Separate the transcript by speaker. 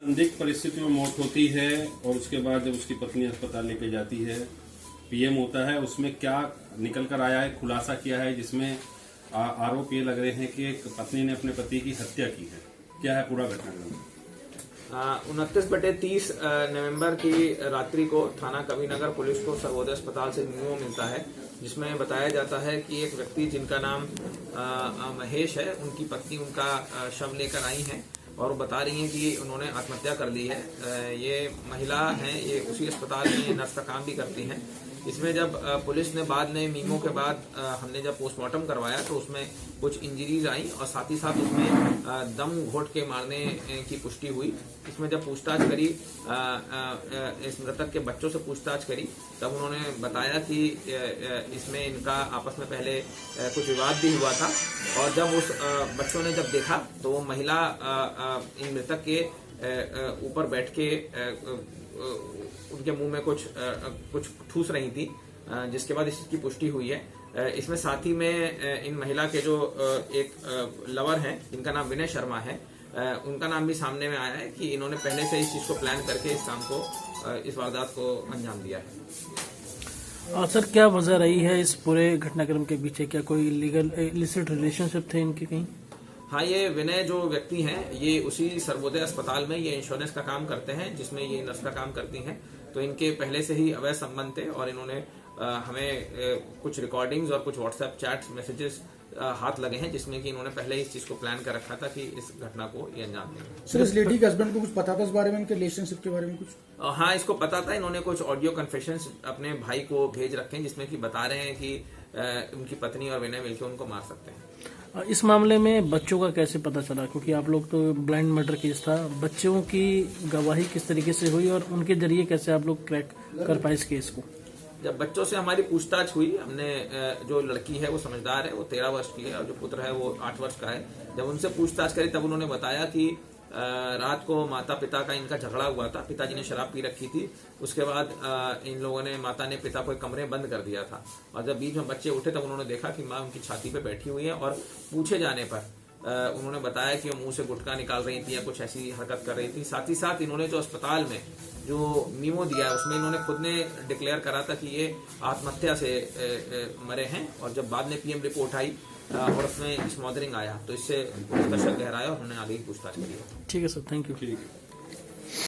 Speaker 1: संदिग्ध परिस्थिति में मौत होती है और उसके बाद जब उसकी पत्नी अस्पताल लेके जाती है, पीएम होता है, उसमें क्या निकल कर आया है, खुलासा किया है, जिसमें आरोप ये लग रहे हैं कि एक पत्नी ने अपने पति की हत्या की है। क्या है पूरा घटनाक्रम?
Speaker 2: 29/30 नवंबर की रात्रि को थाना कविनगर पुलिस को सर्वोदय अस्पताल से मेमो मिलता है, जिसमें बताया जाता है कि एक व्यक्ति जिनका नाम महेश है, उनकी पत्नी उनका शव लेकर आई हैं और बता रही हैं कि उन्होंने आत्महत्या कर ली है। ये महिला हैं, ये उसी अस्पताल में नर्स का काम भी करती हैं। इसमें जब पुलिस ने बाद में मीमो के बाद हमने जब पोस्टमार्टम करवाया तो उसमें कुछ इंजरीज आई और साथ ही साथ उसमें दम घोट के मारने की पुष्टि हुई। इसमें जब पूछताछ करी, इस मृतक के बच्चों से पूछताछ करी, तब उन्होंने बताया कि इसमें इनका आपस में पहले कुछ विवाद भी हुआ था और जब उस बच्चों ने जब देखा तो वो महिला इन मृतक के ऊपर बैठ के उनके मुंह में कुछ ठूस रही थी, जिसके बाद इसकी पुष्टि हुई है। इसमें साथ ही में इन महिला के जो एक लवर हैं, जिनका नाम विनय शर्मा है, उनका नाम भी सामने में आया है कि इन्होंने पहले से इस चीज को प्लान करके इस काम को, इस वारदात को अंजाम दिया है।
Speaker 3: सर, क्या वजह रही है इस पूरे घटनाक्रम के पीछे? क्या कोई लीगल इलिसिट रिलेशनशिप थे इनके कहीं?
Speaker 2: हाँ, ये विनय जो व्यक्ति हैं, ये उसी सर्वोदय अस्पताल में ये इंश्योरेंस का काम करते हैं, जिसमें ये नर्स का काम करती हैं। तो इनके पहले से ही अवैध संबंध थे और इन्होंने हमें कुछ रिकॉर्डिंग्स और कुछ व्हाट्सएप चैट्स मैसेजेस हाथ लगे हैं, जिसमें कि इन्होंने पहले इस चीज को प्लान कर रखा था कि इस घटना को ये अंजाम दें।
Speaker 4: सर, इस लेडी के हस्बैंड को कुछ पता था इस बारे में, इनके रिलेशनशिप के बारे में कुछ?
Speaker 2: हाँ, इसको पता था। इन्होंने कुछ ऑडियो कन्फेशंस अपने भाई को भेज रखे हैं, जिसमें कि बता रहे हैं कि उनकी पत्नी और विनय मिलकर उनको मार सकते हैं।
Speaker 3: इस मामले में बच्चों का कैसे पता चला? क्योंकि आप लोग तो ब्लाइंड मर्डर केस था, बच्चों की गवाही किस तरीके से हुई और उनके जरिए कैसे आप लोग क्रैक कर पाए इस केस को?
Speaker 2: जब बच्चों से हमारी पूछताछ हुई, हमने जो लड़की है वो समझदार है, वो 13 वर्ष की है और जो पुत्र है वो 8 वर्ष का है। जब उनसे पूछताछ करी तब उन्होंने बताया कि रात को माता पिता का इनका झगड़ा हुआ था। पिताजी ने शराब पी रखी थी। उसके बाद इन लोगों ने, माता ने पिता को एक कमरे में बंद कर दिया था और जब बीच में बच्चे उठे तब उन्होंने देखा कि माँ उनकी छाती पे बैठी हुई है और पूछे जाने पर उन्होंने बताया कि वो मुंह से गुटखा निकाल रही थी या कुछ ऐसी हरकत कर रही थी। साथ ही साथ इन्होंने जो अस्पताल में जो मीमो दिया है उसमें इन्होंने खुद ने डिक्लेयर करा था कि ये आत्महत्या से मरे हैं और जब बाद में पीएम रिपोर्ट आई और उसमें स्मॉदरिंग आया तो इससे उसका शक गहराया और हमने आगे की पूछताछ करी है।
Speaker 3: ठीक है सर, थैंक यू।
Speaker 1: ठीक है।